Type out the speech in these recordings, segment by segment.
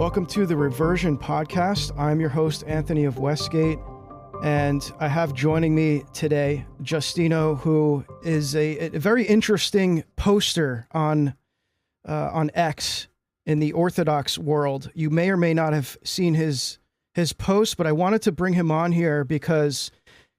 Welcome to the Reversion Podcast. I'm your host, Anthony of Westgate, and I have joining me today Justino, who is a very interesting poster on X in the Orthodox world. You may or may not have seen his post, but I wanted to bring him on here because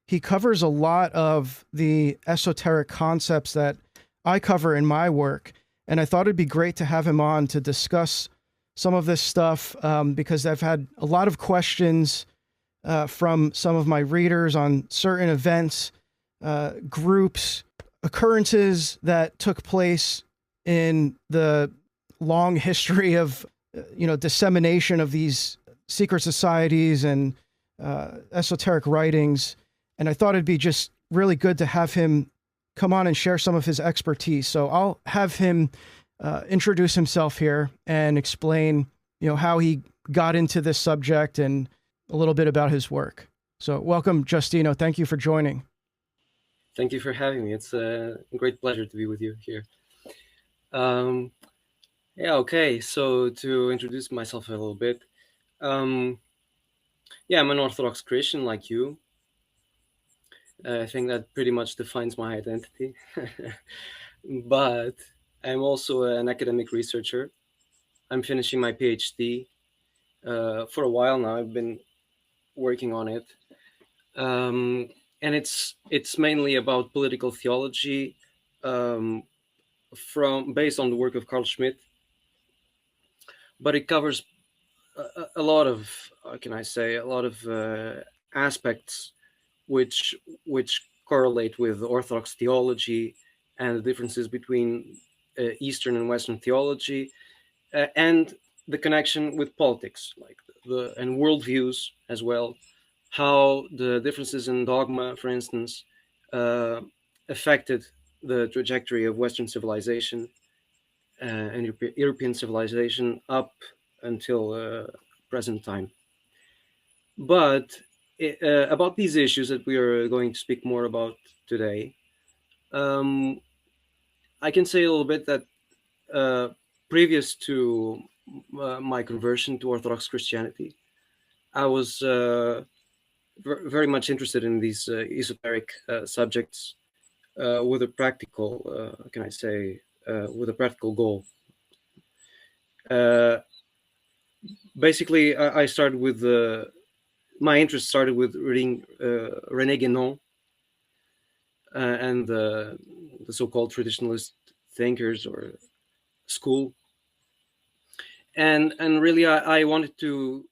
he covers a lot of the esoteric concepts that I cover in my work, and I thought it'd be great to have him on to discuss some of this stuff because I've had a lot of questions from some of my readers on certain events, groups, occurrences that took place in the long history of, dissemination of these secret societies and esoteric writings. And I thought it'd be just really good to have him come on and share some of his expertise. So I'll have him introduce himself here and explain, how he got into this subject and a little bit about his work. So welcome, Justino. Thank you for joining. Thank you for having me. It's a great pleasure to be with you here. Okay. So to introduce myself a little bit, I'm an Orthodox Christian like you. I think that pretty much defines my identity. But I'm also an academic researcher. I'm finishing my PhD. For a while now, I've been working on it. And it's mainly about political theology based on the work of Carl Schmitt. But it covers a lot of, aspects which correlate with Orthodox theology and the differences between Eastern and Western theology, and the connection with politics, and worldviews as well. How the differences in dogma, for instance, affected the trajectory of Western civilization and European civilization up until present time. But about these issues that we are going to speak more about today, I can say a little bit that previous to my conversion to Orthodox Christianity, I was very much interested in these esoteric subjects with a practical, with a practical goal. Basically, I started with my interest started with reading René Guénon and the so-called traditionalist thinkers or school, and really I wanted to,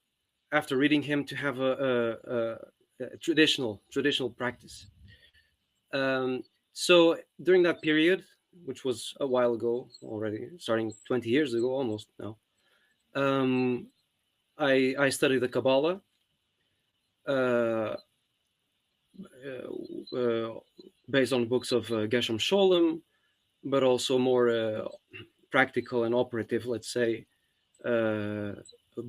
after reading him, to have a traditional practice. So during that period, which was a while ago already, starting 20 years ago almost now, I studied the Kabbalah, based on books of Geshem Sholem, but also more practical and operative, let's say,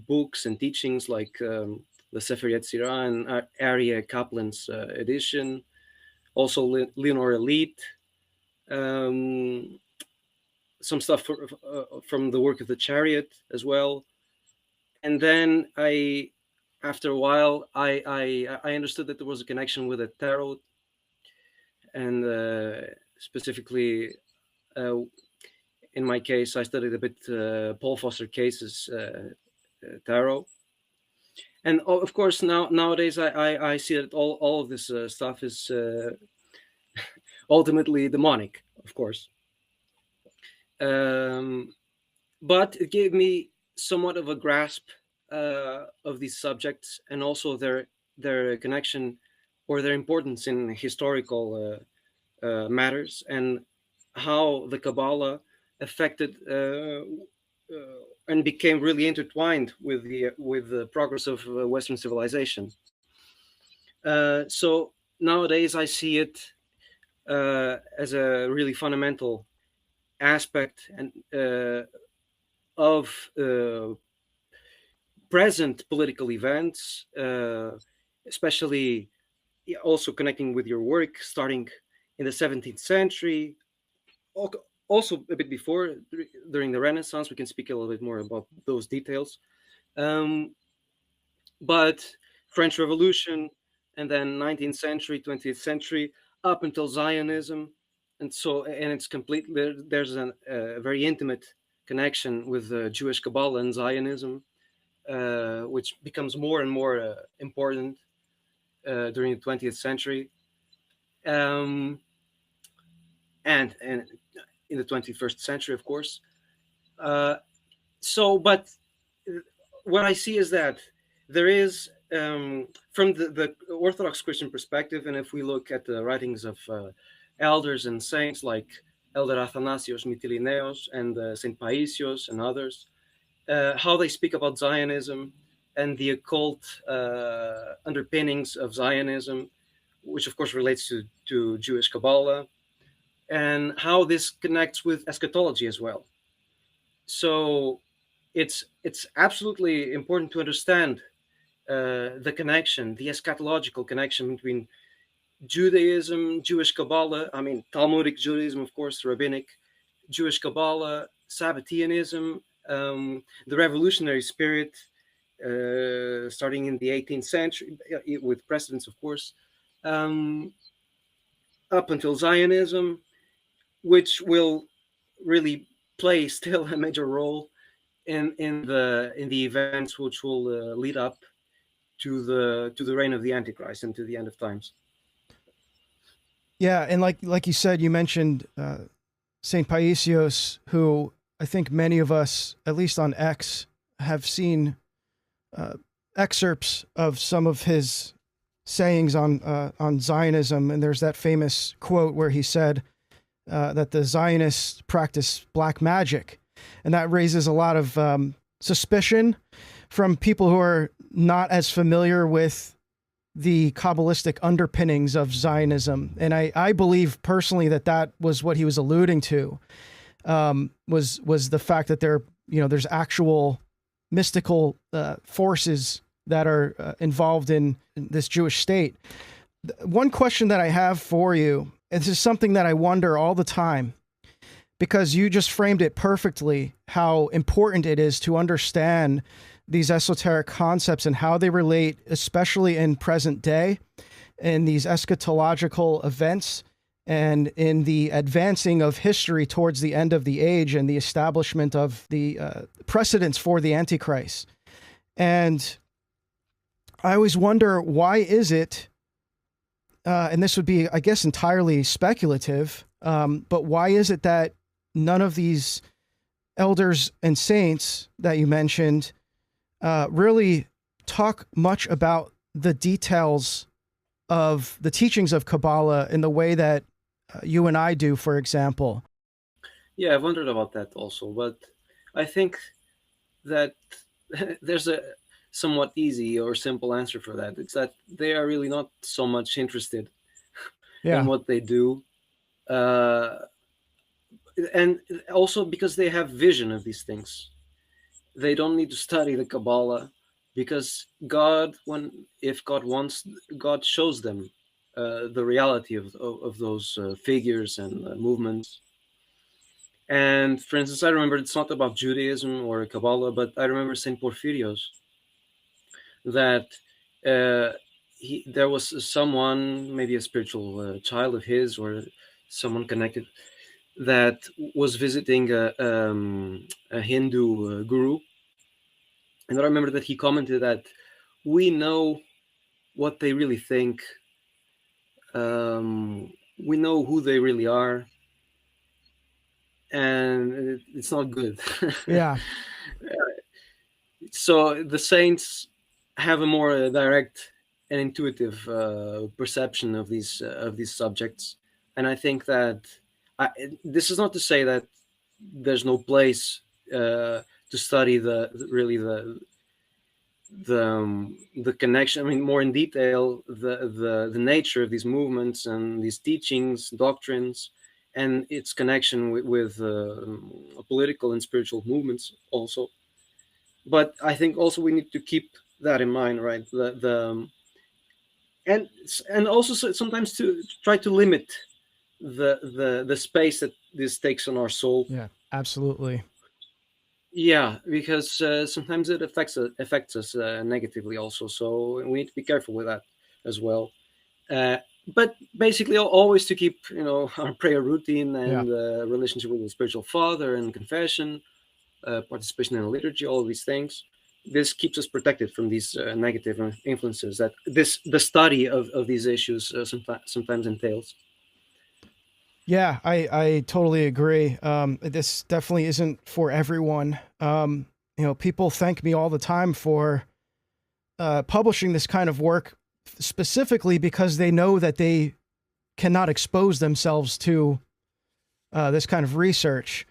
books and teachings like the Sefer Yetzirah and Aryeh Kaplan's edition, also Leonore Elite, some stuff from the work of the Chariot as well. And then after a while, I understood that there was a connection with the tarot, and specifically, in my case, I studied a bit Paul Foster Case's tarot. And of course, nowadays, I see that all of this stuff is ultimately demonic, of course. But it gave me somewhat of a grasp of these subjects, and also their connection or their importance in historical matters, and how the Kabbalah affected and became really intertwined with the progress of Western civilization. So nowadays I see it as a really fundamental aspect and of present political events, especially also connecting with your work starting in the 17th century, also a bit before, during the Renaissance. We can speak a little bit more about those details. But French Revolution, and then 19th century, 20th century, up until Zionism, and it's complete. There's a very intimate connection with Jewish Kabbalah and Zionism, which becomes more and more important during the 20th century, and in the 21st century, of course. But what I see is that there is, from the Orthodox Christian perspective, and if we look at the writings of elders and saints like Elder Athanasios Mytilineos and Saint Paisios and others, how they speak about Zionism and the occult underpinnings of Zionism, which of course relates to Jewish Kabbalah, and how this connects with eschatology as well. So it's absolutely important to understand the connection, the eschatological connection between Judaism, Jewish Kabbalah, I mean Talmudic Judaism, of course, rabbinic, Jewish Kabbalah, Sabbateanism, the revolutionary spirit, starting in the 18th century, with precedents, of course, up until Zionism, which will really play still a major role in the events which will lead up to the reign of the Antichrist and to the end of times. Yeah, and like you said, you mentioned Saint Paisios, who I think many of us, at least on X, have seen excerpts of some of his sayings on Zionism, and there's that famous quote where he said that the Zionists practice black magic, and that raises a lot of suspicion from people who are not as familiar with the Kabbalistic underpinnings of Zionism. And I believe personally that was what he was alluding to, was the fact that there's actual mystical forces that are involved in this Jewish state. One question that I have for you, and this is something that I wonder all the time, because you just framed it perfectly, how important it is to understand these esoteric concepts and how they relate, especially in present day, in these eschatological events and in the advancing of history towards the end of the age and the establishment of the precedents for the Antichrist. And I always wonder, why is it, and this would be, I guess, entirely speculative, but why is it that none of these elders and saints that you mentioned really talk much about the details of the teachings of Kabbalah in the way that you and I do, for example? Yeah, I've wondered about that also, but I think that there's a somewhat easy or simple answer for that. It's that they are really not so much interested in what they do. And also because they have vision of these things. They don't need to study the Kabbalah, because if God wants, God shows them the reality of those figures and movements. And for instance, I remember, it's not about Judaism or Kabbalah, but I remember Saint Porphyrios, that there was someone, maybe a spiritual child of his or someone connected, that was visiting a Hindu guru. And I remember that he commented that we know what they really think. We know who they really are. And it's not good. Yeah. So the saints have a more direct and intuitive perception of these subjects. And I think that this is not to say that there's no place to study the connection. I mean, more in detail, the nature of these movements and these teachings, doctrines, and its connection with political and spiritual movements also. But I think also we need to keep that in mind, right? And also sometimes to try to limit the space that this takes on our soul. Yeah, absolutely. Yeah, because sometimes it affects us negatively also. So we need to be careful with that as well. Uh, but basically, always to keep our prayer routine Yeah. and relationship with the spiritual father and confession, participation in liturgy, all of these things. This keeps us protected from these negative influences that the study of these issues sometimes entails. Yeah, I totally agree. This definitely isn't for everyone. People thank me all the time for publishing this kind of work, specifically because they know that they cannot expose themselves to this kind of research.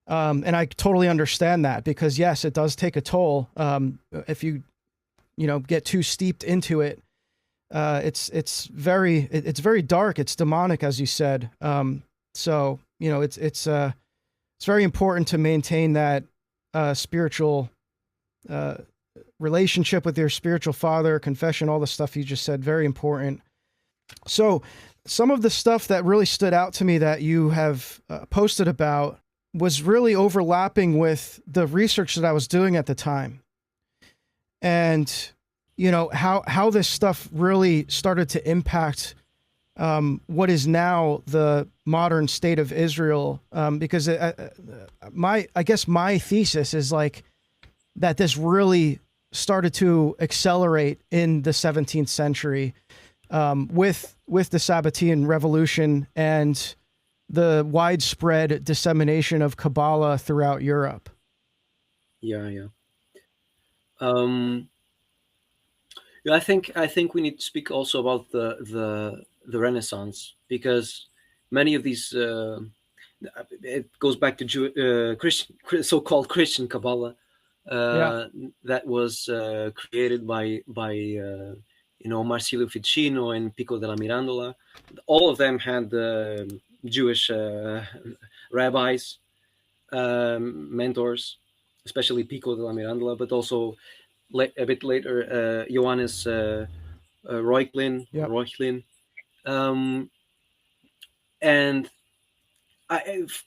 And I totally understand that because yes, it does take a toll. If you get too steeped into it, it's very dark. It's demonic, as you said. So it's very important to maintain that spiritual uh, relationship with your spiritual father, confession, all the stuff you just said. Very important. So some of the stuff that really stood out to me that you have posted about was really overlapping with the research that I was doing at the time. And how this stuff really started to impact what is now the modern state of Israel. Because I guess my thesis is like that this really started to accelerate in the 17th century with the Sabbatean Revolution and the widespread dissemination of Kabbalah throughout Europe. Yeah, yeah. Um, yeah, I think we need to speak also about the Renaissance, because many of these it goes back to Christian, so-called Christian Kabbalah Yeah, uh, that was created by Marsilio Ficino and Pico della Mirandola. All of them had Jewish rabbis, mentors, especially Pico della Mirandola, but also a bit later Johannes yep, Reuchlin, um, and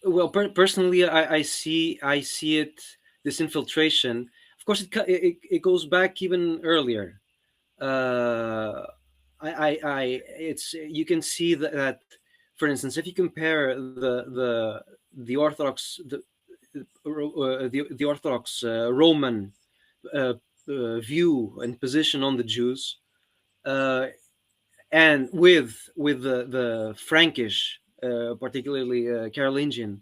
well, personally, I see it, this infiltration. Of course, it goes back even earlier. Uh, it's, you can see that, for instance, if you compare the Orthodox the Orthodox Roman uh, view and position on the Jews, uh, and with the Frankish, particularly Carolingian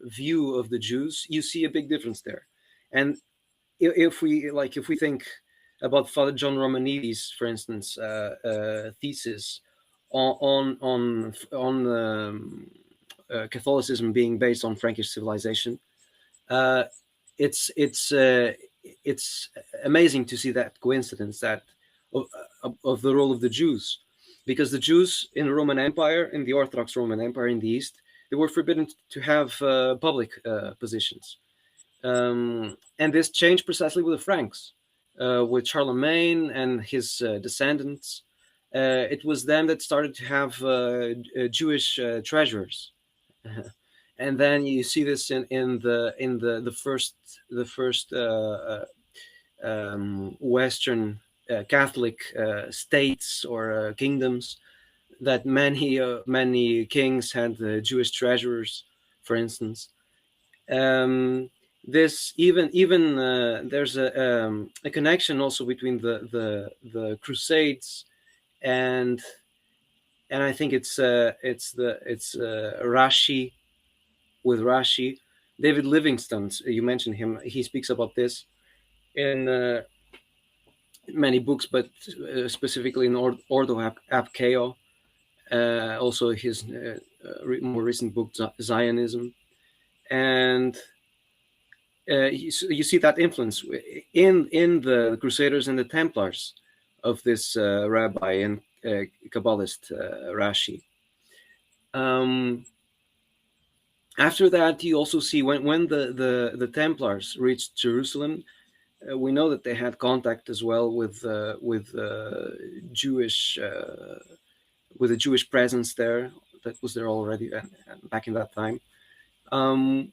view of the Jews, you see a big difference there. And if we think about Father John Romanides, for instance, thesis on Catholicism being based on Frankish civilization, uh, it's it's amazing to see that coincidence, that of the role of the Jews, because the Jews in the Roman Empire, in the Orthodox Roman Empire in the East, they were forbidden to have public positions, and this changed precisely with the Franks, with Charlemagne and his descendants. It was them that started to have Jewish treasurers. And then you see this in the first Western Catholic states or kingdoms, that many kings had Jewish treasurers, for instance. Um, this even There's a connection also between the Crusades and I think it's Rashi, with Rashi. David Livingstone, you mentioned him. He speaks about this in many books, but specifically in Ordo Ab Chao. Also, his more recent book, Zionism. And you see that influence in the Crusaders and the Templars of this rabbi and Kabbalist Rashi. Um, After that, you also see when the Templars reached Jerusalem, we know that they had contact as well with Jewish with a Jewish presence there that was there already, and back in that time. Um,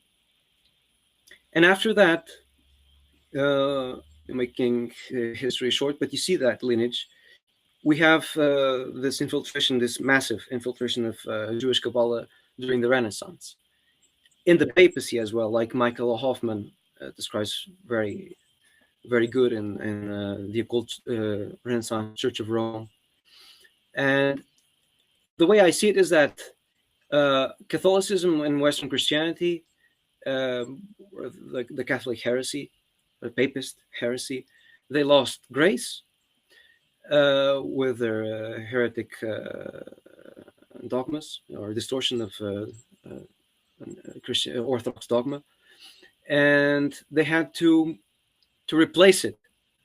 And after that, making history short, but you see that lineage. We have this infiltration, this massive infiltration of Jewish Kabbalah during the Renaissance, in the papacy as well, like Michael Hoffman describes very, very good in the occult Renaissance Church of Rome. And the way I see it is that Catholicism and Western Christianity, the Catholic heresy, the Papist heresy, they lost grace with their heretic dogmas or distortion of Christian Orthodox dogma, and they had to replace it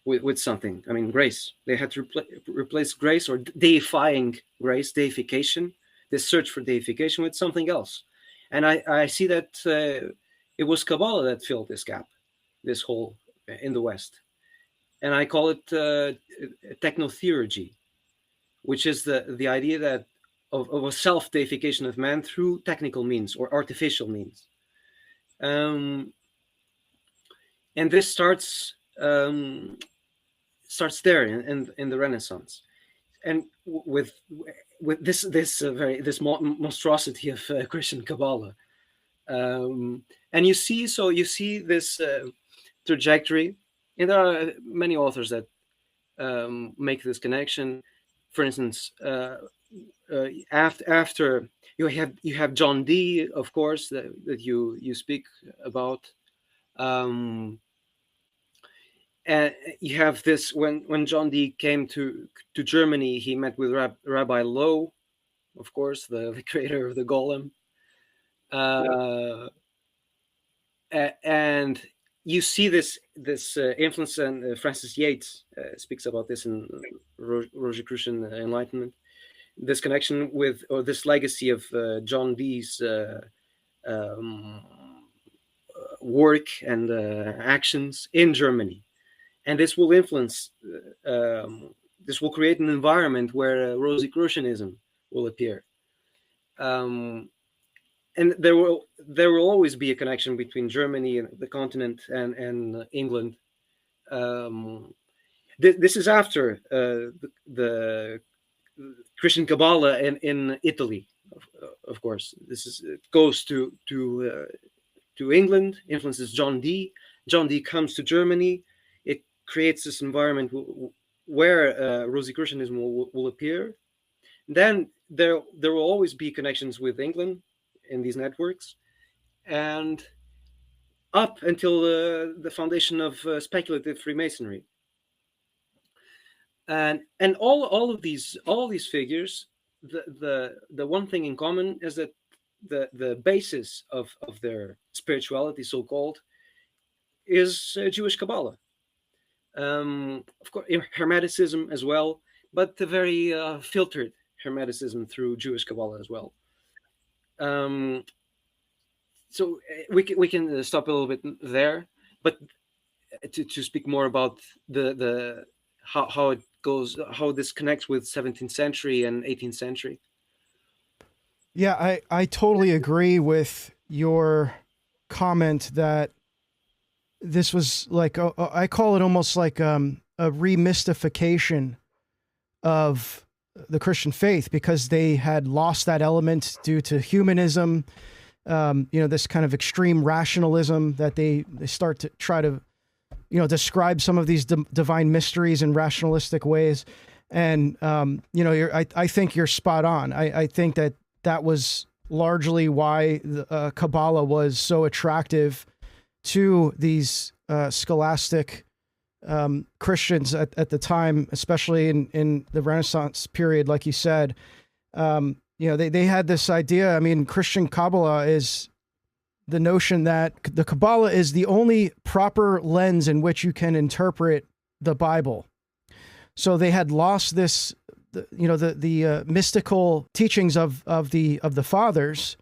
with something. I mean, grace. They had to replace grace or deifying grace, deification, this search for deification with something else. And I see that it was Kabbalah that filled this gap, this hole in the West. And I call it technotheurgy, which is the idea that of a self-deification of man through technical means or artificial means. And this starts there in the Renaissance, and with this monstrosity of Christian Kabbalah, and you see this trajectory, and there are many authors that make this connection. For instance, after you have John Dee, of course, that you speak about. And you have this when John Dee came to Germany, he met with Rabbi Lowe, of course, the creator of the Golem, and you see this influence, and Francis Yates speaks about this in Rosicrucian Enlightenment. This connection with, or this legacy of John Dee's work and actions in Germany. And this will influence, this will create an environment where Rosicrucianism will appear. And there will always be a connection between Germany and the continent and England. This is after the Christian Kabbalah in Italy, of course. It goes to England, influences John Dee. John Dee comes to Germany. It creates this environment where Rosicrucianism will appear. Then there will always be connections with England in these networks, and up until the foundation of speculative Freemasonry. And all of these figures, the one thing in common is that the basis of their spirituality, so-called, is Jewish Kabbalah. Of course, Hermeticism as well, but the very filtered Hermeticism through Jewish Kabbalah as well. So we can stop a little bit there, but to speak more about the how it goes, how this connects with 17th century and 18th century. Yeah, I totally agree with your comment that this was like, I call it almost like a remystification of the Christian faith, because they had lost that element due to humanism, this kind of extreme rationalism that they start to try to, describe some of these divine mysteries in rationalistic ways. And, I think you're spot on. I think that was largely why the Kabbalah was so attractive to these scholastic Christians at the time, especially in the Renaissance period, like you said. They had this idea. I mean, Christian Kabbalah is the notion that the Kabbalah is the only proper lens in which you can interpret the Bible. So they had lost this, the mystical teachings of the fathers,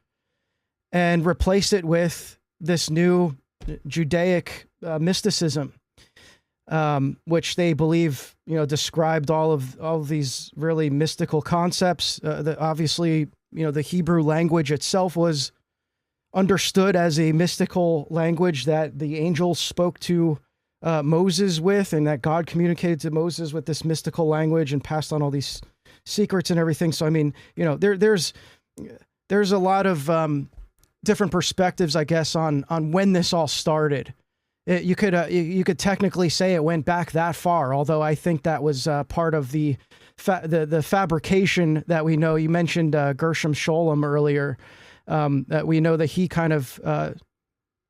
and replaced it with this new Judaic mysticism, which they believe, described all of these really mystical concepts. That obviously, the Hebrew language itself was understood as a mystical language that the angels spoke to Moses with, and that God communicated to Moses with this mystical language and passed on all these secrets and everything. So, I mean, there's a lot of different perspectives, I guess, on when this all started. You could technically say it went back that far, although I think that was part of the fabrication that we know. You mentioned Gershom Scholem earlier. That we know that he kind of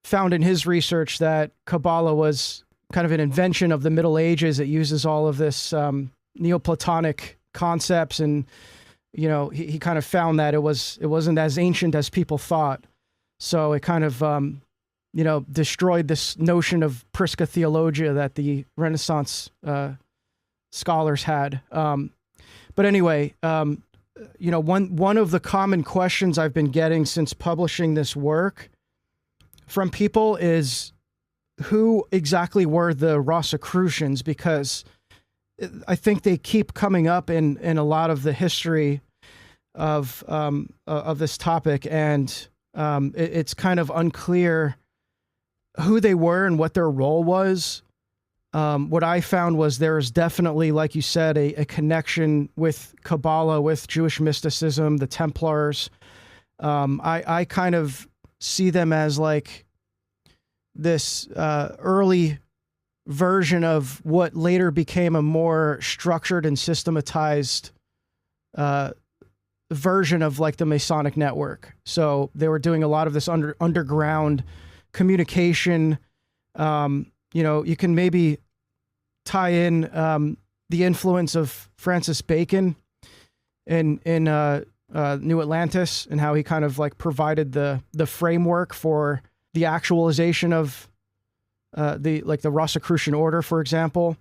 found in his research that Kabbalah was kind of an invention of the Middle Ages. It uses all of this Neoplatonic concepts, and he kind of found that it wasn't as ancient as people thought. So it kind of destroyed this notion of Prisca Theologia that the Renaissance scholars had. But anyway, one of the common questions I've been getting since publishing this work from people is, who exactly were the Rosicrucians? Because I think they keep coming up in a lot of the history of this topic, and it's kind of unclear who they were and what their role was. What I found was there is definitely, like you said, a connection with Kabbalah, with Jewish mysticism, the Templars. I kind of see them as like this early version of what later became a more structured and systematized version of like the Masonic network. So they were doing a lot of this underground communication. You can maybe tie in the influence of Francis Bacon in New Atlantis, and how he kind of like provided the framework for the actualization of the Rosicrucian order, for example.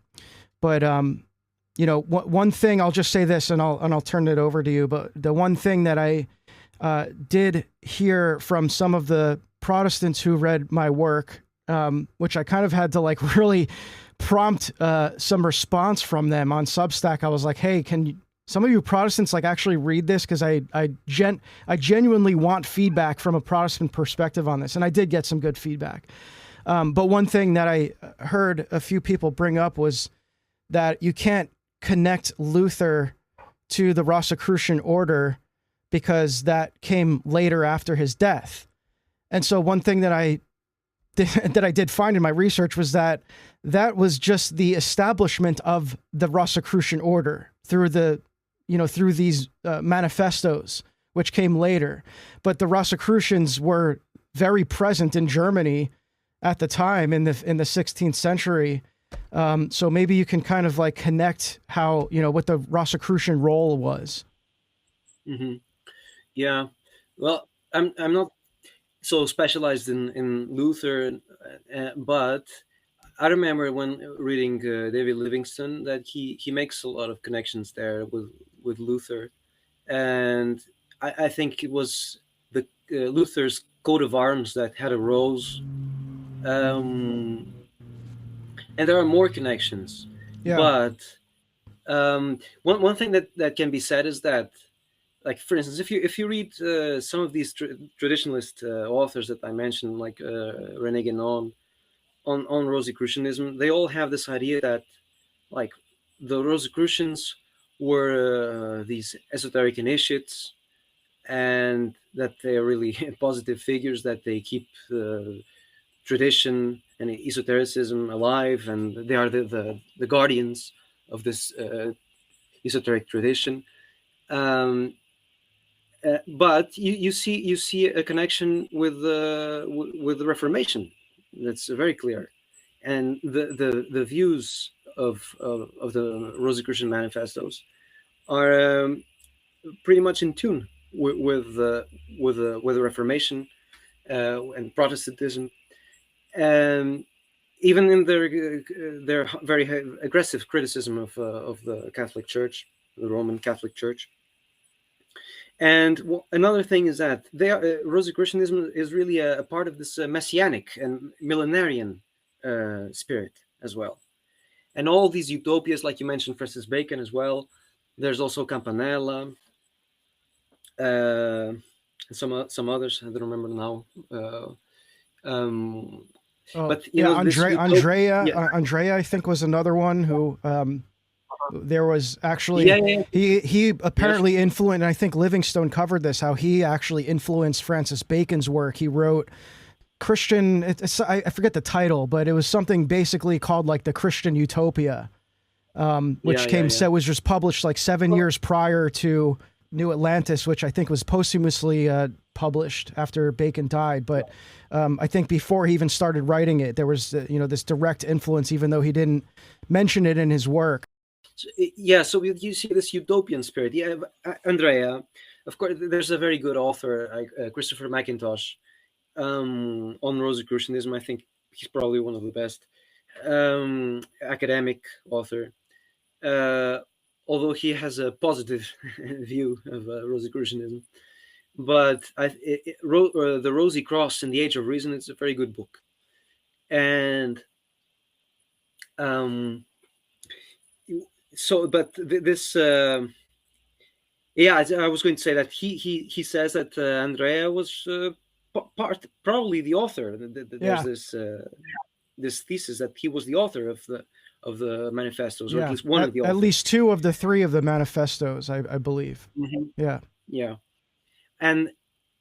But one thing, I'll just say this, and I'll turn it over to you. But the one thing that I did hear from some of the Protestants who read my work, which I kind of had to like really prompt some response from them on Substack. I was like, hey, some of you Protestants like actually read this? Because I genuinely want feedback from a Protestant perspective on this. And I did get some good feedback. But one thing that I heard a few people bring up was that you can't connect Luther to the Rosicrucian order because that came later after his death. And so one thing that I did find in my research was that was just the establishment of the Rosicrucian order through these manifestos, which came later. But the Rosicrucians were very present in Germany at the time in the 16th century. So maybe you can kind of like connect how, what the Rosicrucian role was. Mm-hmm. Yeah. Well, I'm not so specialized in Luther, but I remember when reading David Livingstone that he makes a lot of connections there with Luther, and I think it was the Luther's coat of arms that had a rose, and there are more connections. Yeah. But one thing that can be said is that, like, for instance, if you read some of these traditionalist authors that I mentioned, like René Guénon, on Rosicrucianism, they all have this idea that, like, the Rosicrucians were these esoteric initiates, and that they're really positive figures, that they keep tradition and esotericism alive, and they are the guardians of this esoteric tradition. But you see a connection with the Reformation that's very clear, and the views of the Rosicrucian manifestos are pretty much in tune with the Reformation and Protestantism, and even in their very aggressive criticism of the Catholic Church, the Roman Catholic Church. And another thing is that Rosicrucianism is really a part of this messianic and millenarian spirit as well. And all these utopias, like you mentioned, Francis Bacon as well. There's also Campanella, some others I don't remember now. Oh, But yeah, this utopia. Yeah, Andrea, I think was another one who there was yeah, actually yeah, he yeah. apparently influenced. And I think Livingstone covered this. How he actually influenced Francis Bacon's work. He wrote Christian. I forget the title, but it was something basically called like the Christian Utopia, Yeah, which yeah, yeah. was just published like 7 years prior to New Atlantis, which I think was posthumously published after Bacon died. But I think before he even started writing it, there was this direct influence, even though he didn't mention it in his work. Yeah, so you see this utopian spirit. Yeah, Andrea, of course, there's a very good author, Christopher McIntosh, on Rosicrucianism. I think he's probably one of the best academic author. Although he has a positive view of Rosicrucianism. But The Rosy Cross in the Age of Reason is a very good book. And this yeah, I was going to say that he says that Andrea was probably the author. There's Yeah, this thesis that he was the author of the manifestos, or at yeah. least one of the At authors. least two of the three of the manifestos, I believe. Mm-hmm. Yeah, Yeah, and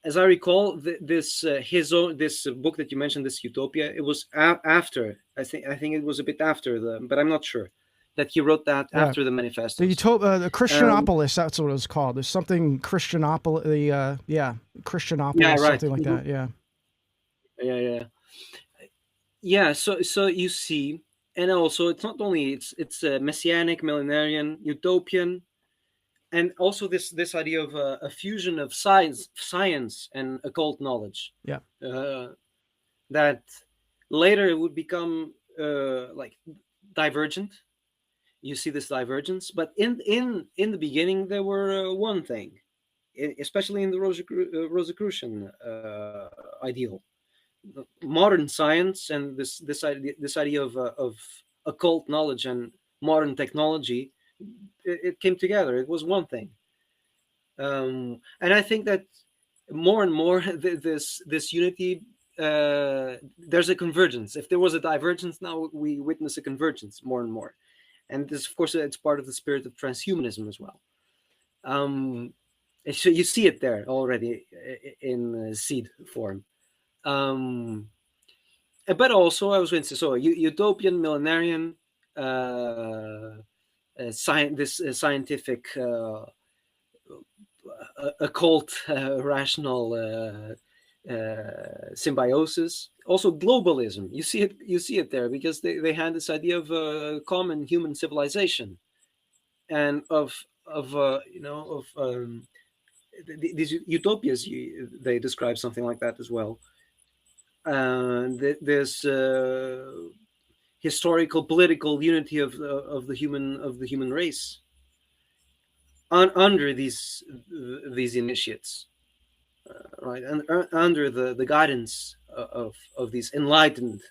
as I recall, this book that you mentioned, this Utopia, it was after. I think it was a bit after but I'm not sure that he wrote that yeah. after the manifestos. The Christianopolis, that's what it was called. There's something Christianopolis, Yeah, Christianopolis, right. something like Mm-hmm. that. Yeah. Yeah. So you see, and also it's not only it's a messianic, millenarian, utopian, and also this idea of a fusion of science and occult knowledge. Yeah. That later would become like divergent. You see this divergence, but in the beginning there were one thing, especially in the Rosicrucian ideal, modern science and this idea of occult knowledge and modern technology. It came together. It was one thing, and I think that more and more this unity. There's a convergence. If there was a divergence, now we witness a convergence more and more. And this, of course, it's part of the spirit of transhumanism as well. So you see it there already in seed form. But also, I was going to say, so utopian, millenarian, scientific, occult, rational symbiosis. Also, globalism. You see it there because they had this idea of common human civilization, and these utopias. They describe something like that as well. There's historical, political unity of the human race under these initiates, right? And under the guidance of these enlightened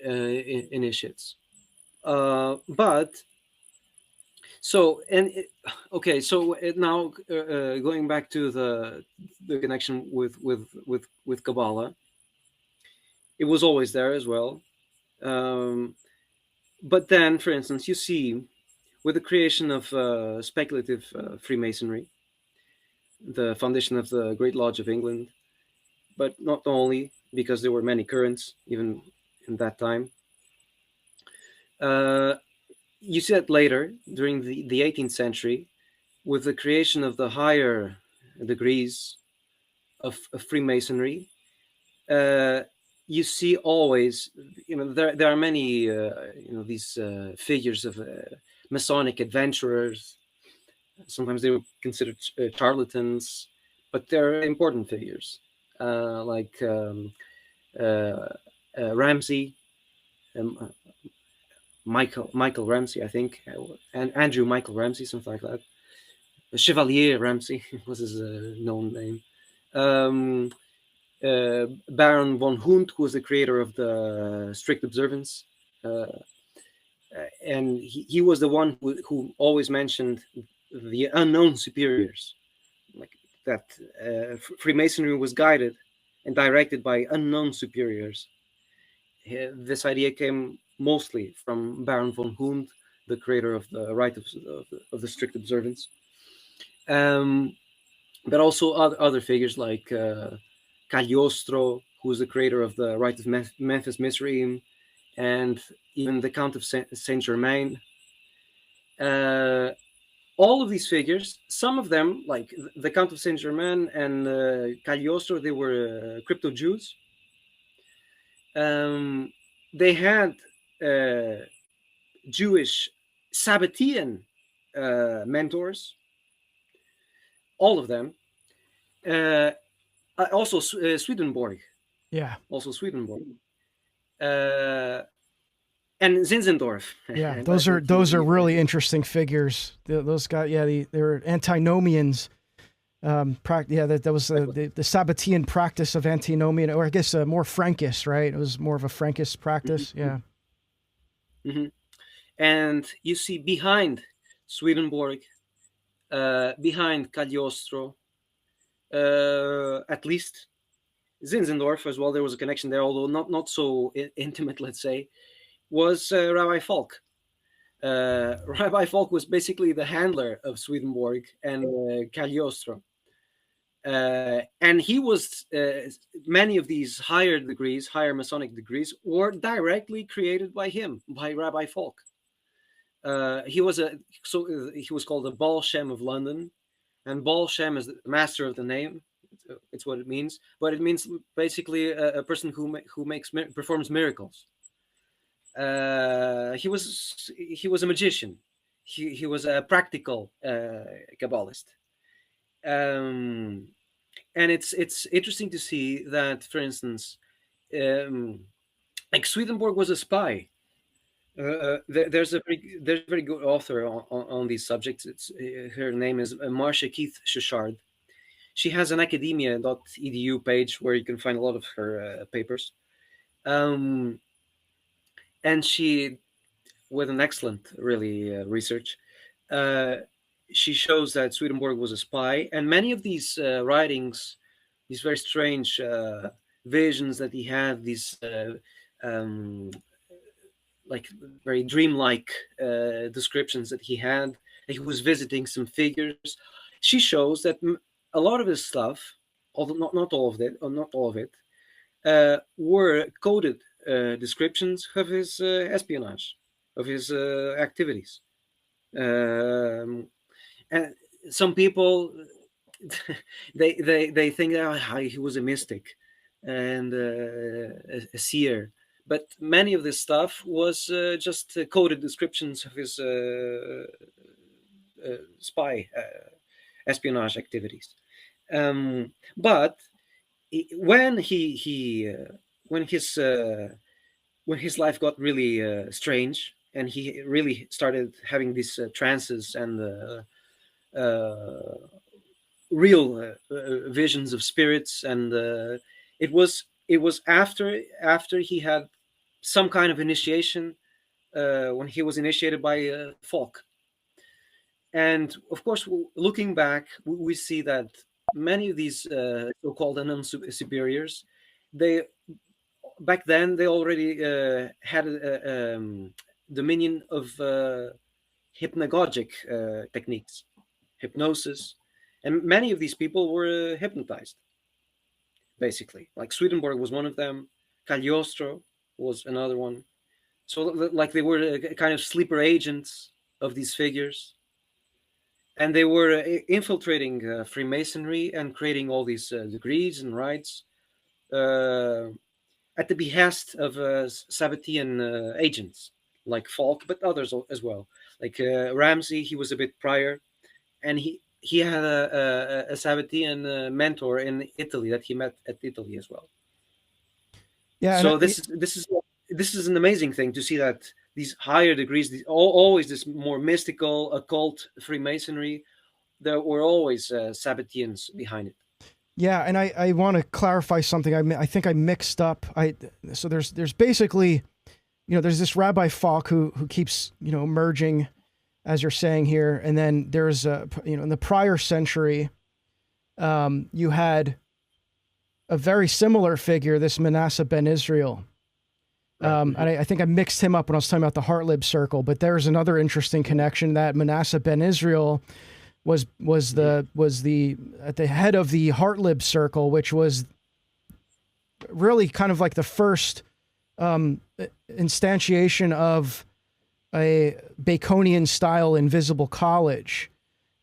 initiates. But so and it, okay, so now going back to the connection with Kabbalah, it was always there as well. But then, for instance, you see with the creation of speculative Freemasonry, the foundation of the Great Lodge of England, but not only, because there were many currents even in that time. You see that later, during the 18th century, with the creation of the higher degrees of Freemasonry. You see always, there are many, these figures of Masonic adventurers. Sometimes they were considered charlatans, but they're important figures, like Ramsey, Michael Ramsey, I think, and Andrew Michael Ramsey, something like that. Chevalier Ramsey was his known name. Baron von Hund, who was the creator of the strict observance, and he was the one who always mentioned the unknown superiors, like that Freemasonry was guided and directed by unknown superiors. This idea came mostly from Baron von Hund, the creator of the rite of the strict observance, but also other figures like Cagliostro, who was the creator of the rite of Memphis Misraim, and even the Count of Saint Germain. All of these figures, some of them, like the Count of Saint Germain and Cagliostro, they were crypto Jews. They had Jewish Sabbatean mentors, all of them. Also Swedenborg. Yeah. Also Swedenborg. And Zinzendorf. Yeah, those are really interesting figures. Those guys, yeah, they're antinomians. That was the Sabbatean practice of antinomian, or I guess more Frankist, right? It was more of a Frankist practice. Yeah. Mm-hmm. And you see behind Swedenborg, behind Cagliostro, at least Zinzendorf as well. There was a connection there, although not so intimate, let's say. Was Rabbi Falk. Rabbi Falk was basically the handler of Swedenborg and Cagliostro. And he was, many of these higher Masonic degrees, were directly created by him, by Rabbi Falk. He was called the Baal Shem of London, and Baal Shem is the master of the name. It's what it means, but it means basically a person who performs miracles. He was a magician. He was a practical Kabbalist. And it's interesting to see that, for instance, like Swedenborg was a spy. There's a very good author on these subjects. Her name is Marcia Keith Sheshard. She has an academia.edu page where you can find a lot of her papers. And she, with an excellent, really, research, she shows that Swedenborg was a spy, and many of these writings, these very strange visions that he had, these like very dreamlike descriptions that he had, that he was visiting some figures. She shows that a lot of his stuff, although not all of it, were coded descriptions of his espionage, of his activities. And some people they think that he was a mystic and a seer, but many of this stuff was just coded descriptions of his spy espionage activities. But when when his life got really strange, and he really started having these trances and real visions of spirits, and it was after he had some kind of initiation, when he was initiated by Falk. And of course, looking back, we see that many of these so-called unknown superiors, back then they already had a dominion of hypnagogic techniques, hypnosis, and many of these people were hypnotized, basically. Like Swedenborg was one of them, Cagliostro was another one. So like they were kind of sleeper agents of these figures, and they were infiltrating Freemasonry and creating all these degrees and rites at the behest of Sabbatean agents like Falk, but others as well. Like Ramsey, he was a bit prior, and he had a Sabbatean mentor in Italy that he met at Italy as well. Yeah. So this is an amazing thing to see, that these higher degrees, always this more mystical, occult Freemasonry, there were always Sabbateans behind it. Yeah, and I want to clarify something. I think I mixed up. So there's basically, there's this Rabbi Falk who keeps merging, as you're saying here, and then there's in the prior century, you had a very similar figure, this Manasseh ben Israel. And I think I mixed him up when I was talking about the Hartlib circle, but there's another interesting connection that Manasseh ben Israel was the at the head of the Hartlib circle, which was really kind of like the first instantiation of a Baconian style invisible college.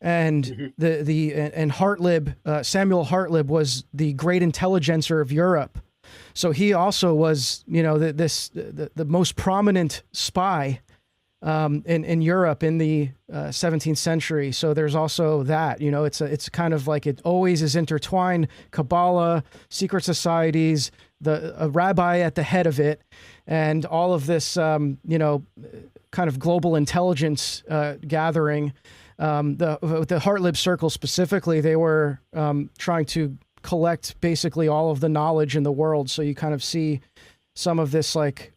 And and Hartlib, Samuel Hartlib, was the great intelligencer of Europe. So he also was, the most prominent spy in Europe in the 17th century. So there's also that. It's kind of like it always is intertwined: Kabbalah, secret societies, a rabbi at the head of it, and all of this, kind of global intelligence gathering. The Hartlib circle specifically, they were trying to collect basically all of the knowledge in the world. So you kind of see some of this like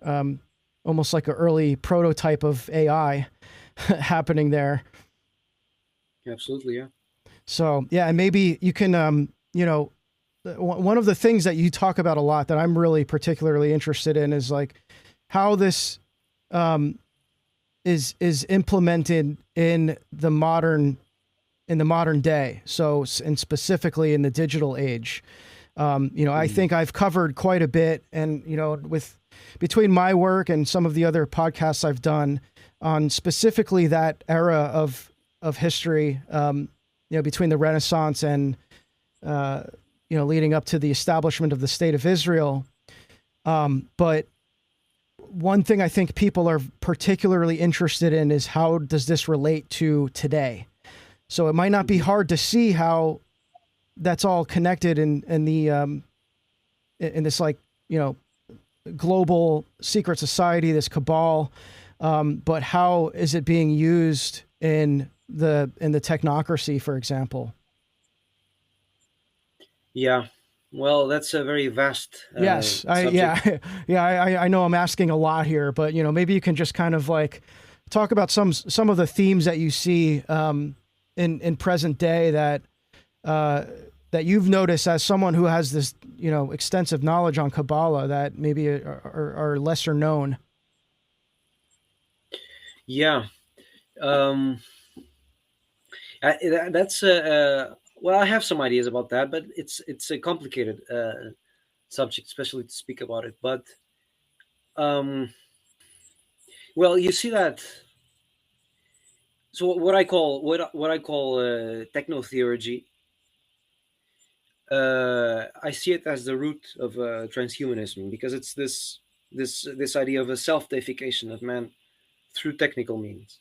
almost like an early prototype of AI happening there. Absolutely, yeah. So yeah, and maybe you can one of the things that you talk about a lot that I'm really particularly interested in is like how this is implemented in the modern day. So, and specifically in the digital age, I think I've covered quite a bit, and between my work and some of the other podcasts I've done on specifically that era of history, between the Renaissance and leading up to the establishment of the State of Israel. But one thing I think people are particularly interested in is how does this relate to today? So it might not be hard to see how that's all connected in this global secret society, this cabal. But how is it being used in the technocracy, for example? Yeah. Well, that's a very vast yes, subject. I know I'm asking a lot here, but maybe you can just kind of like talk about some of the themes that you see in present day that you've noticed as someone who has this extensive knowledge on Kabbalah that maybe are lesser known. Yeah, that's well, I have some ideas about that, but it's a complicated subject, especially to speak about it. But well, you see that. So what I call technotheurgy, I see it as the root of transhumanism, because it's this idea of a self-deification of man through technical means.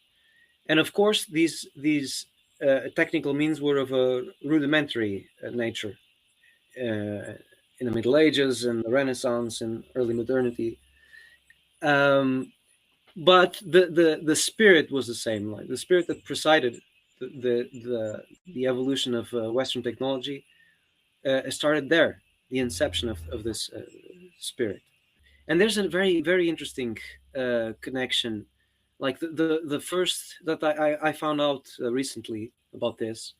And of course, these technical means were of a rudimentary nature in the Middle Ages and the Renaissance and early modernity. But the spirit was the same. Like the spirit that presided the evolution of Western technology started there, the inception of this spirit. And there's a very, very interesting connection. Like the first that I found out recently about this,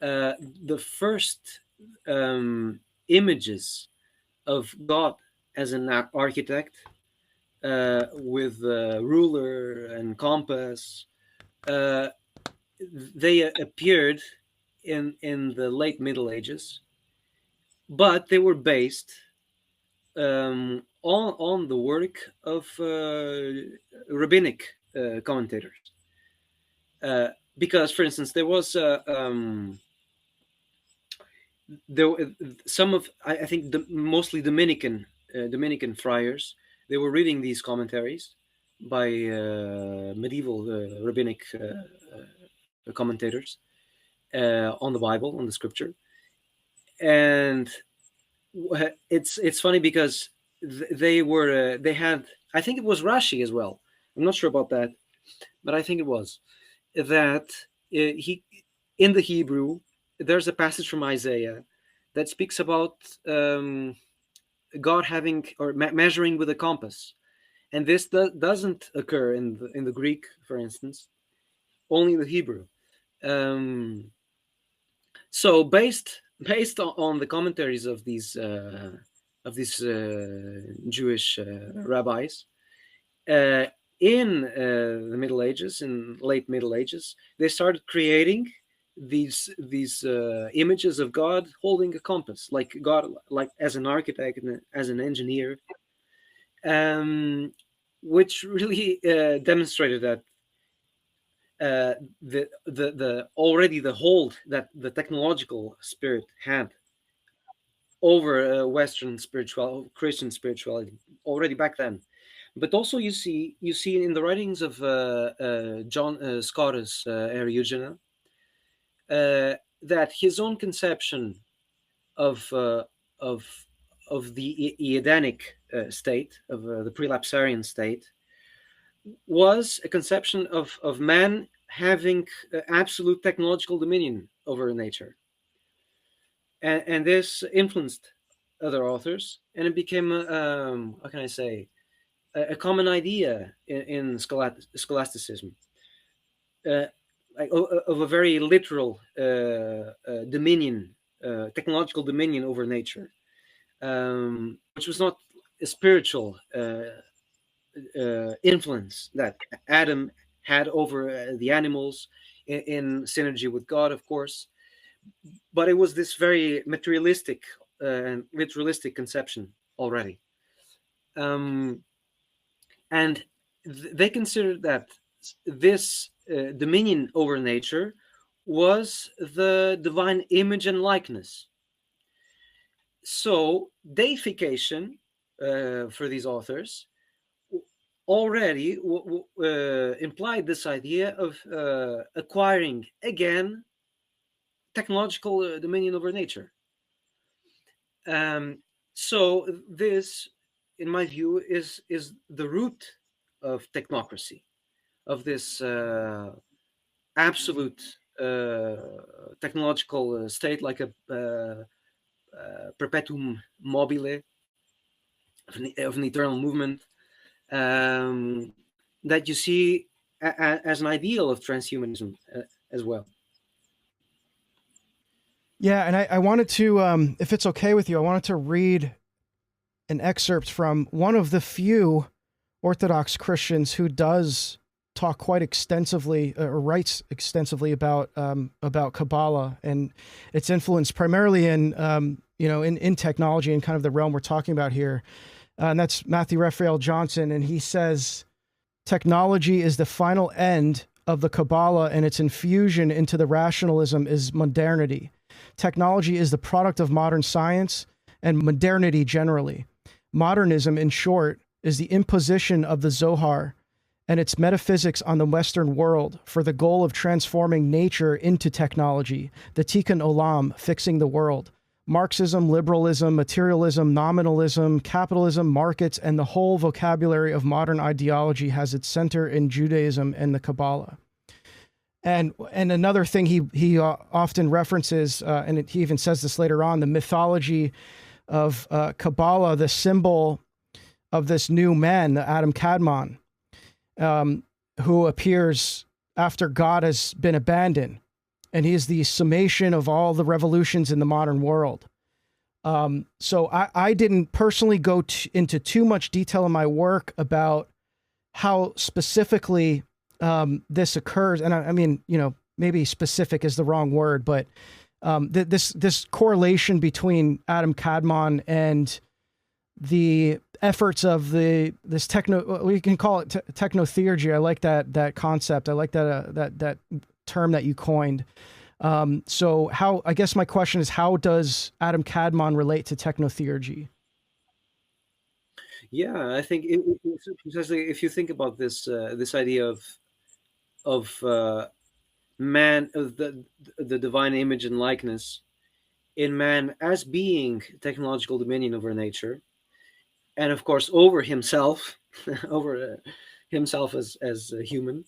the first images of God as an architect with ruler and compass, they appeared in the late Middle Ages, but they were based on the work of rabbinic commentators. Because, for instance, there was some of, I think, mostly Dominican friars. They were reading these commentaries by medieval rabbinic commentators on the Bible, on the Scripture, and it's funny because they had, I think it was Rashi as well. I'm not sure about that, but I think it was that he, in the Hebrew, there's a passage from Isaiah that speaks about God having or measuring with a compass, and this doesn't occur in the Greek, for instance, only in the Hebrew. So based based on the commentaries of these Jewish rabbis, in the Middle Ages, in late Middle Ages, they started creating these images of God holding a compass, like God, like as an architect and as an engineer, which really demonstrated that the already the hold that the technological spirit had over Western Christian spirituality already back then. But also you see in the writings of John Scotus Eriugena that his own conception of of the Edenic state, of the prelapsarian state, was a conception of man having absolute technological dominion over nature, and this influenced other authors, and it became how can I say, a common idea in scholasticism, like of a very literal dominion, technological dominion over nature, which was not a spiritual influence that Adam had over the animals in synergy with God, of course, but it was this very materialistic and literalistic conception already. And they considered that this dominion over nature was the divine image and likeness. So deification for these authors already implied this idea of acquiring again technological dominion over nature. So this, in my view, is the root of technocracy, of this absolute technological state, like a perpetuum mobile of an eternal movement, that you see as an ideal of transhumanism as well. Yeah, and I wanted to, if it's okay with you, I wanted to read an excerpt from one of the few Orthodox Christians who does talk quite extensively or writes extensively about Kabbalah and its influence primarily in in technology and kind of the realm we're talking about here. And that's Matthew Raphael Johnson, and he says technology is the final end of the Kabbalah, and its infusion into the rationalism is modernity. Technology is the product of modern science and modernity generally. Modernism, in short, is the imposition of the Zohar and its metaphysics on the Western world for the goal of transforming nature into technology, the Tikkun Olam, fixing the world. Marxism, liberalism, materialism, nominalism, capitalism, markets, and the whole vocabulary of modern ideology has its center in Judaism and the Kabbalah. And another thing he often references, and he even says this later on, the mythology of Kabbalah, the symbol of this new man, the Adam Kadmon, who appears after God has been abandoned. And he is the summation of all the revolutions in the modern world. So I didn't personally go into too much detail in my work about how specifically this occurs. And I mean, maybe specific is the wrong word, but this correlation between Adam Kadmon and the efforts of this we can call it technotheurgy. I like that concept. I like that term that you coined. So I guess my question is, how does Adam Kadmon relate to technotheurgy? Yeah, I think precisely if you think about this idea of man, of the divine image and likeness in man as being technological dominion over nature, and of course over himself, over himself as a human.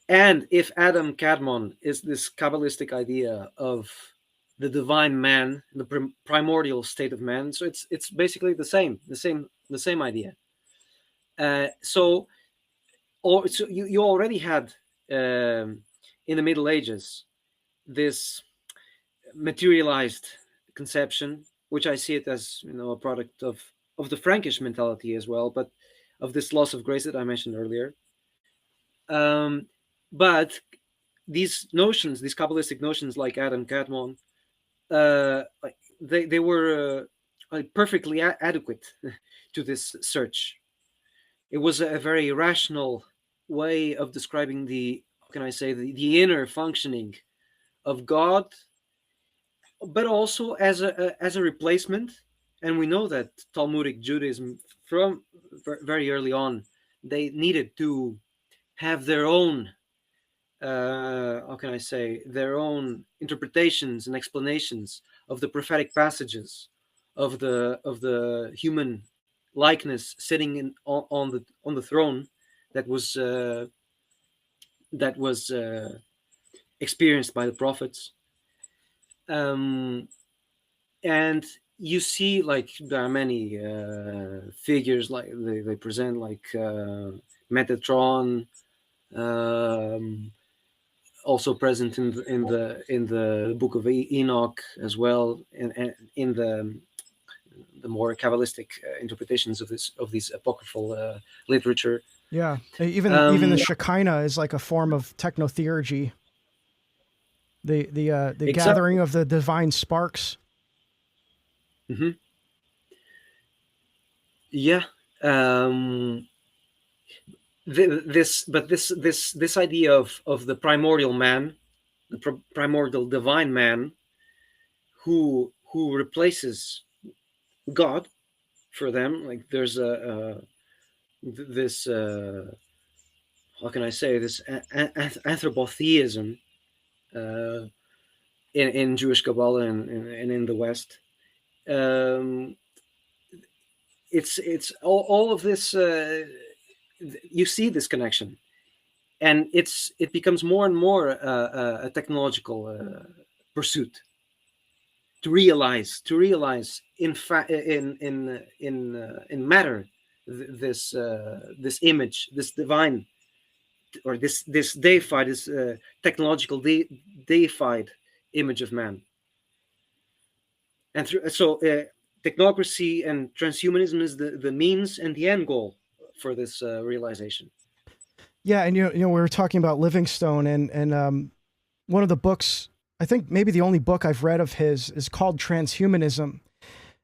And if Adam Kadmon is this Kabbalistic idea of the divine man, the primordial state of man, so it's basically the same idea. So you already had in the Middle Ages this materialized conception, which I see it as, a product of the Frankish mentality as well, but of this loss of grace that I mentioned earlier. But these notions, these Kabbalistic notions like Adam Kadmon, they were perfectly adequate to this search. It was a very rational way of describing the inner functioning of God, but also as a replacement. And we know that Talmudic Judaism, from very early on, they needed to have their own their own interpretations and explanations of the prophetic passages of the human likeness sitting on the throne that was experienced by the prophets. And you see, like, there are many figures, like they present, like Metatron, also present in the book of Enoch as well, and in the more Kabbalistic interpretations of these apocryphal literature. Yeah, even the Shekinah is like a form of technotheurgy. The exactly. gathering of the divine sparks. Mm-hmm. Yeah. This idea of the primordial man, the primordial divine man, who replaces God for them. Like, there's this how can I say this, anthropotheism in Jewish Kabbalah and in the West. It's all of this. You see this connection, and it becomes more and more a technological pursuit to realize in matter this image, this divine, or this deified, this technological deified image of man. And technocracy and transhumanism is the means and the end goal for this realization. Yeah, and we were talking about Livingstone, and one of the books, I think maybe the only book I've read of his, is called Transhumanism.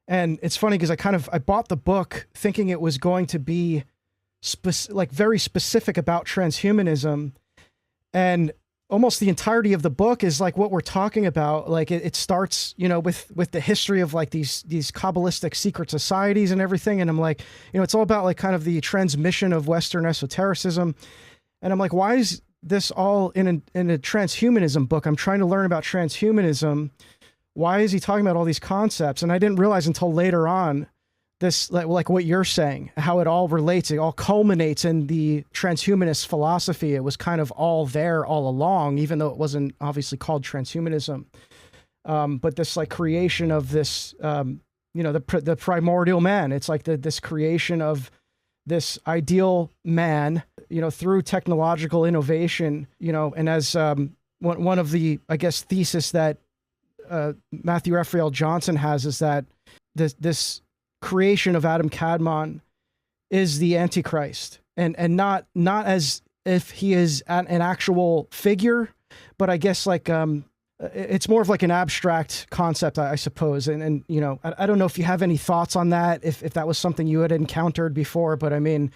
And it's funny because I bought the book thinking it was going to be very specific about transhumanism, and almost the entirety of the book is like what we're talking about. Like it starts, with the history of like these Kabbalistic secret societies and everything. And I'm like, it's all about like kind of the transmission of Western esotericism. And I'm like, why is this all in a transhumanism book? I'm trying to learn about transhumanism. Why is he talking about all these concepts? And I didn't realize until later on this, like what you're saying, how it all relates, it all culminates in the transhumanist philosophy. It was kind of all there all along, even though it wasn't obviously called transhumanism. But this like creation of this, the primordial man, it's like this creation of this ideal man, through technological innovation, and as one of the, I guess, thesis that Matthew Raphael Johnson has is that this creation of Adam Kadmon is the Antichrist, and not as if he is an actual figure, but I guess like it's more of like an abstract concept, I suppose. And I don't know if you have any thoughts on that, if that was something you had encountered before, but I mean,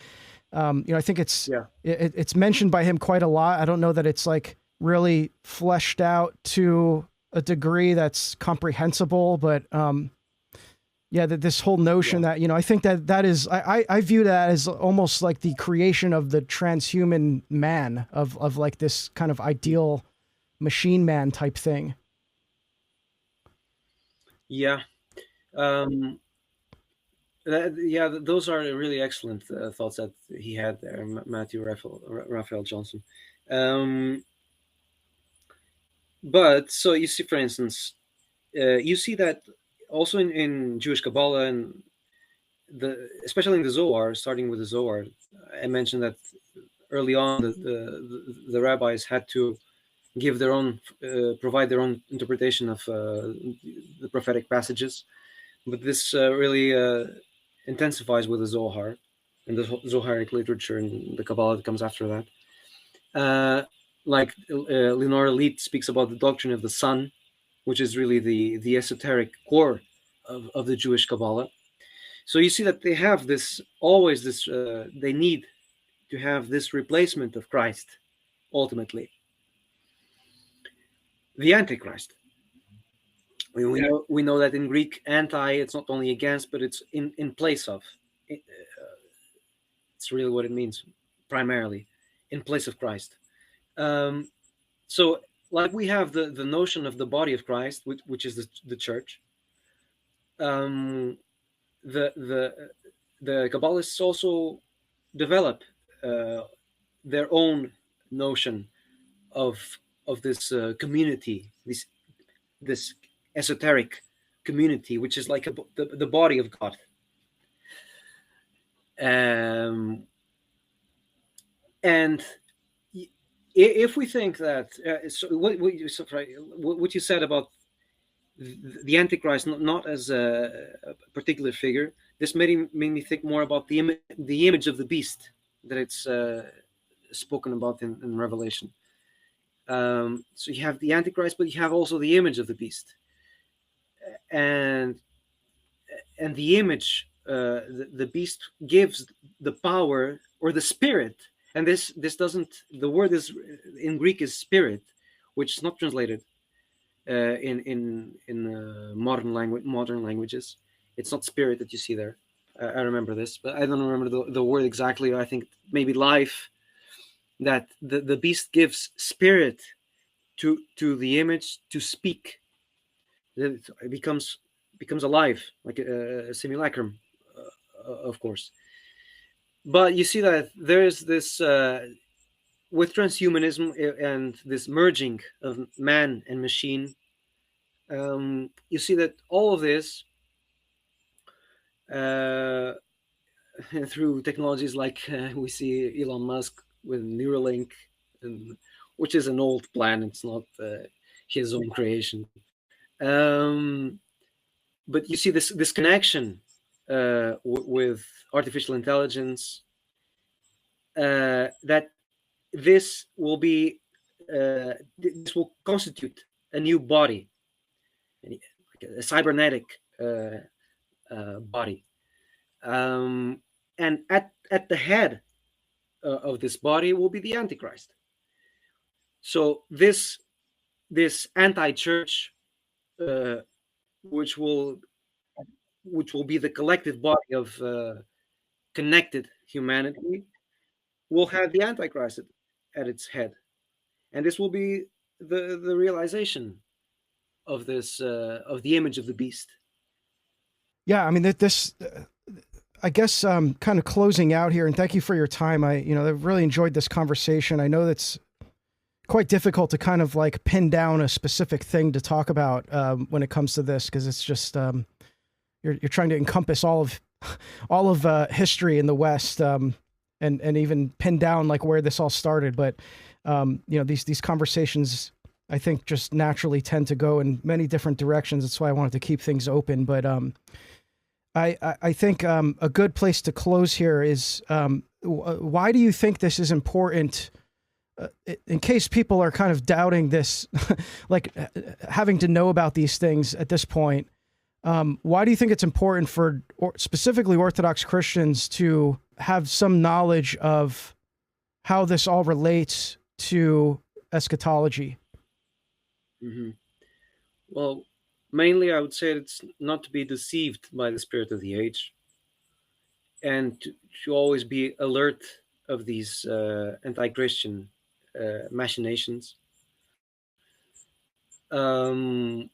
I think it's mentioned by him quite a lot. I don't know that it's like really fleshed out to a degree that's comprehensible, but this whole notion that, I think that is, I view that as almost like the creation of the transhuman man, of like this kind of ideal machine man type thing. Yeah. Those are really excellent thoughts that he had there, Matthew Raphael Johnson. But so you see, for instance, you see that also in Jewish Kabbalah, and especially in the Zohar, starting with the Zohar. I mentioned that early on the rabbis had to give their own, provide their own interpretation of the prophetic passages. But this really intensifies with the Zohar and the Zoharic literature and the Kabbalah that comes after that. Like Leonora Leet speaks about the doctrine of the sun, which is really the esoteric core of the Jewish Kabbalah. So you see that they have this, always this, they need to have this replacement of Christ, ultimately. The Antichrist. We know that in Greek, anti, it's not only against, but it's in place of. It's really what it means, primarily, in place of Christ. So, like we have the notion of the body of Christ, which is the church. The Kabbalists also develop their own notion of this community, this esoteric community, which is like the body of God. And if we think that, what you said about the Antichrist, not as a particular figure, this made me think more about the image of the beast that it's spoken about in Revelation. So you have the Antichrist, but you have also the image of the beast, and the image, the beast gives the power or the spirit, and this doesn't. The word is in Greek is spirit, which is not translated in modern languages. It's not spirit that you see there. I remember this, but I don't remember the word exactly. I think maybe life. That the beast gives spirit to the image to speak. It becomes alive, like a simulacrum, of course. But you see that there is this with transhumanism and this merging of man and machine. You see that all of this through technologies like we see Elon Musk with Neuralink, which is an old plan. It's not his own creation. But you see this connection with artificial intelligence, that this will be this will constitute a new body, like a cybernetic body, and at the head of this body will be the Antichrist. So this anti-church, which will be the collective body of connected humanity, will have the Antichrist at its head, and this will be the realization of this of the image of the beast. Yeah, I mean this. I guess kind of closing out here, and thank you for your time. I've really enjoyed this conversation. I know that's quite difficult to kind of like pin down a specific thing to talk about when it comes to this, because it's just you're trying to encompass all of history in the West, and even pin down like where this all started. But these conversations, I think, just naturally tend to go in many different directions. That's why I wanted to keep things open. But I think a good place to close here is why do you think this is important? In case people are kind of doubting this, like having to know about these things at this point, why do you think it's important for specifically Orthodox Christians to have some knowledge of how this all relates to eschatology? Mm-hmm. Well, mainly I would say it's not to be deceived by the spirit of the age, and to always be alert of these anti-Christian machinations. And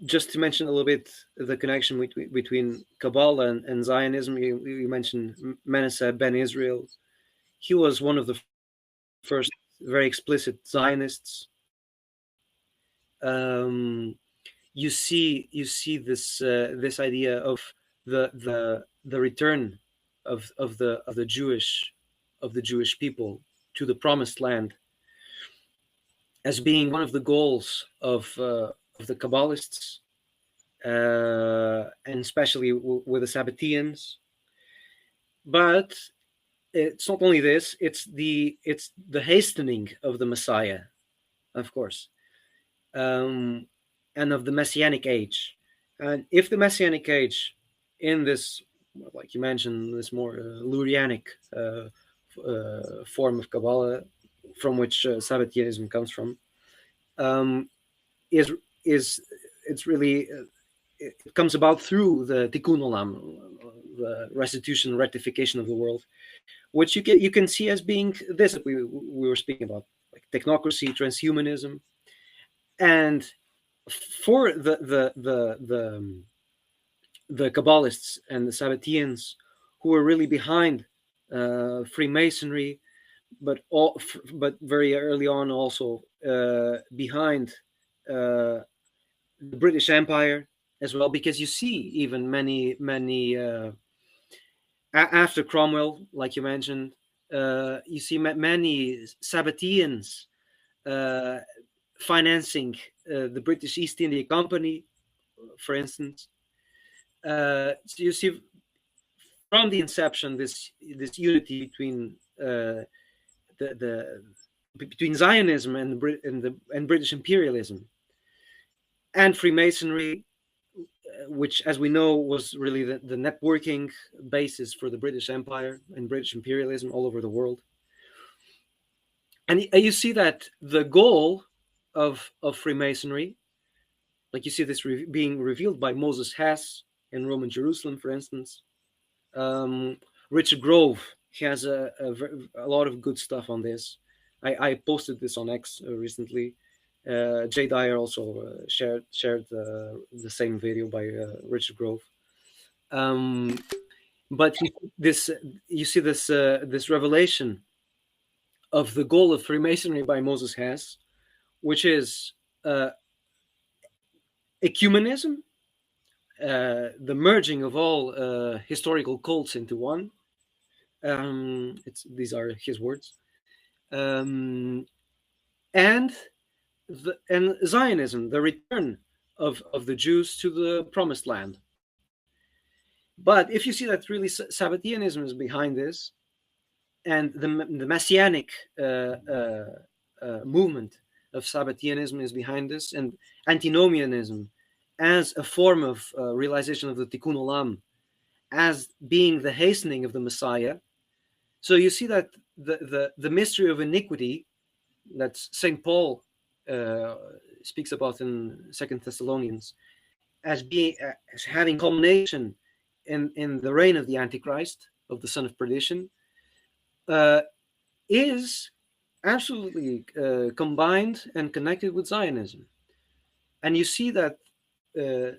just to mention a little bit the connection between Kabbalah and Zionism, you mentioned Manasseh ben Israel. He was one of the first very explicit Zionists. You see this idea of the return of the Jewish people to the promised land, as being one of the goals of the Kabbalists, and especially with the Sabbateans. But it's not only this; it's the hastening of the Messiah, of course, and of the Messianic age. And if the Messianic age, in this, like you mentioned, this more Lurianic form of Kabbalah, from which Sabbateanism comes from, um, is it's really it comes about through the Tikkun Olam, the restitution, rectification of the world, which you can see as being this that we were speaking about, like technocracy, transhumanism, and for the Kabbalists and the Sabbateans, who were really behind Freemasonry, but very early on also behind the British Empire as well, because you see even many after Cromwell, like you mentioned, you see many Sabbateans uh, financing the British East India Company, for instance. So you see from the inception this unity between the between Zionism and British imperialism, and Freemasonry, which, as we know, was really the networking basis for the British Empire and British imperialism all over the world. And you see that the goal of Freemasonry, like you see this being revealed by Moses Hess in Roman Jerusalem, for instance. Richard Grove, he has a lot of good stuff on this. I posted this on X recently. Jay Dyer also shared the same video by Richard Grove. But you see this revelation of the goal of Freemasonry by Moses Hess, which is ecumenism, the merging of all historical cults into one. These are his words, and Zionism, the return of the Jews to the Promised Land. But if you see that really Sabbateanism is behind this, and the Messianic movement of Sabbateanism is behind this, and antinomianism as a form of realization of the Tikkun Olam, as being the hastening of the Messiah. So you see that the mystery of iniquity that St. Paul speaks about in 2 Thessalonians as having culmination in the reign of the Antichrist, of the son of perdition, is absolutely combined and connected with Zionism. And you see that a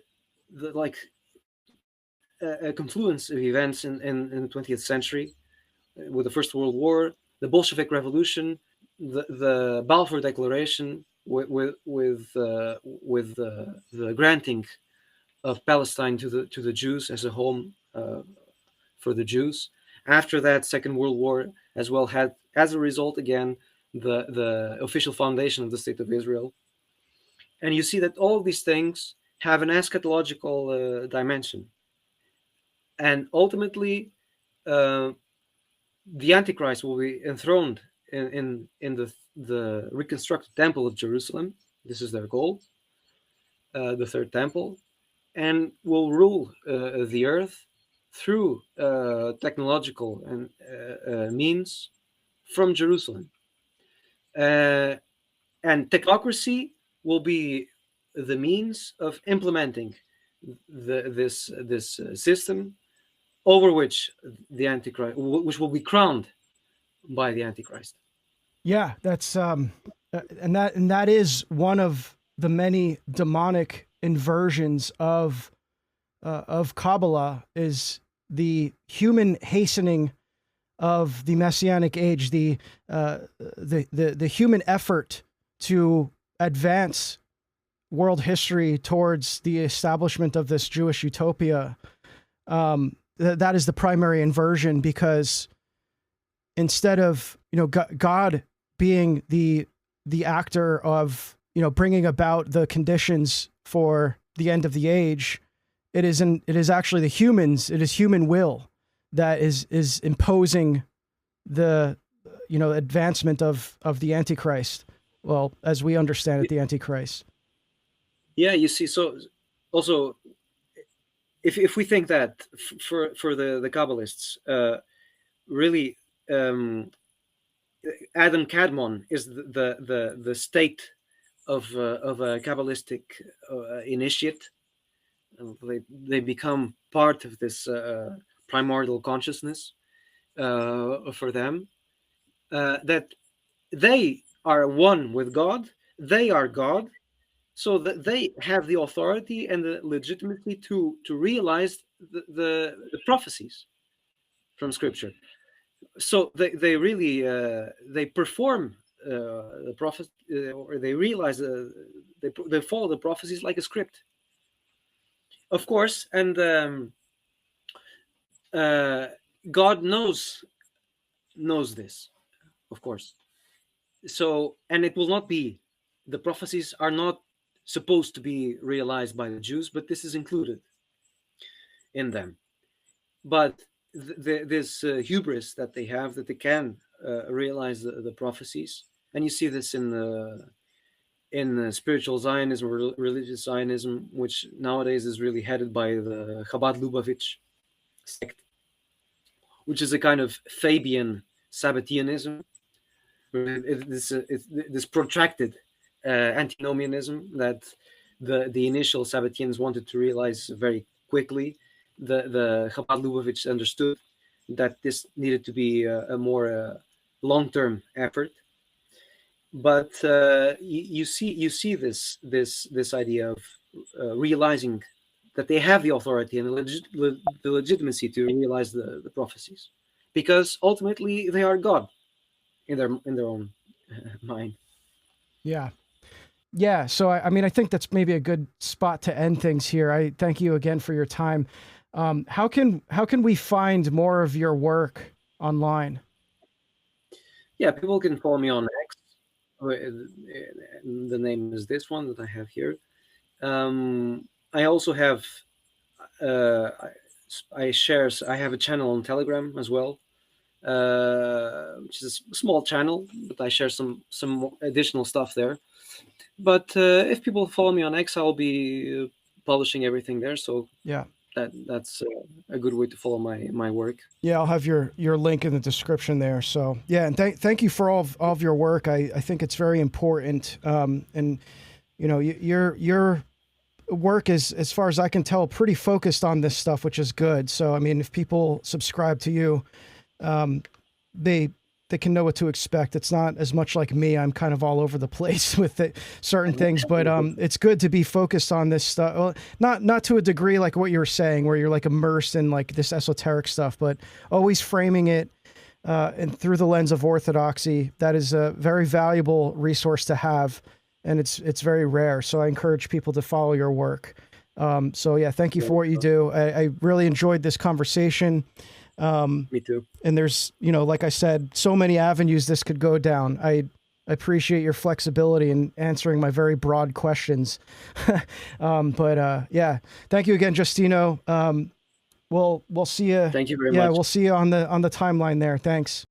confluence of events in the 20th century, with the First World War, the Bolshevik Revolution, the Balfour Declaration, with the granting of Palestine to the Jews as a home for the Jews. After that, Second World War as well had, as a result, again, the official foundation of the State of Israel. And you see that all of these things have an eschatological dimension. And ultimately, the Antichrist will be enthroned in the reconstructed Temple of Jerusalem. This is their goal, the third temple, and will rule the earth through technological and means from Jerusalem. And technocracy will be the means of implementing this system, over which the Antichrist, which will be crowned by the Antichrist. Yeah, that's and that is one of the many demonic inversions of Kabbalah, is the human hastening of the Messianic age, the human effort to advance world history towards the establishment of this Jewish utopia. That is the primary inversion, because instead of God being the the actor of, bringing about the conditions for the end of the age. It is actually the humans. It is human will that is imposing the, advancement of the Antichrist. Well, as we understand it, the Antichrist. Yeah, you see. So also, if we think that for the Kabbalists, really, Adam Kadmon is the state of a Kabbalistic initiate. They become part of this primordial consciousness for them. That they are one with God. They are God, so that they have the authority and the legitimacy to realize the prophecies from Scripture. So they really they perform the prophet, or they realize they follow the prophecies like a script, of course. And God knows this, of course. So, and it will not be, the prophecies are not supposed to be realized by the Jews, but this is included in them. But this hubris that they have, that they can realize the prophecies, and you see this in spiritual Zionism, or religious Zionism, which nowadays is really headed by the Chabad Lubavitch sect, which is a kind of Fabian Sabbatianism, this protracted antinomianism that the initial Sabbatians wanted to realize very quickly. The Chabad Lubavitch understood that this needed to be a more long-term effort. But you see this idea of realizing that they have the authority and the legitimacy to realize the prophecies, because ultimately they are God in their own mind. Yeah. So I think that's maybe a good spot to end things here. I thank you again for your time. How can we find more of your work online? Yeah, people can follow me on X. The name is this one that I have here. I also have I have a channel on Telegram as well, which is a small channel, but I share some additional stuff there. But if people follow me on X, I'll be publishing everything there. So yeah, that's a good way to follow my work. Yeah, I'll have your link in the description there. So yeah, and thank you for all of your work. I think it's very important. And your work is, as far as I can tell, pretty focused on this stuff, which is good. So I mean, if people subscribe to you, they can know what to expect. It's not as much like me. I'm kind of all over the place with certain things, but it's good to be focused on this stuff. Well, not to a degree like what you were saying, where you're like immersed in like this esoteric stuff, but always framing it and through the lens of orthodoxy. That is a very valuable resource to have, and it's very rare. So I encourage people to follow your work. So yeah, thank you for what you do. I really enjoyed this conversation. Me too. And there's, like I said, so many avenues this could go down. I appreciate your flexibility in answering my very broad questions. But yeah, thank you again, Justino. We'll see you. Thank you very much. Yeah, we'll see you on the timeline there. Thanks.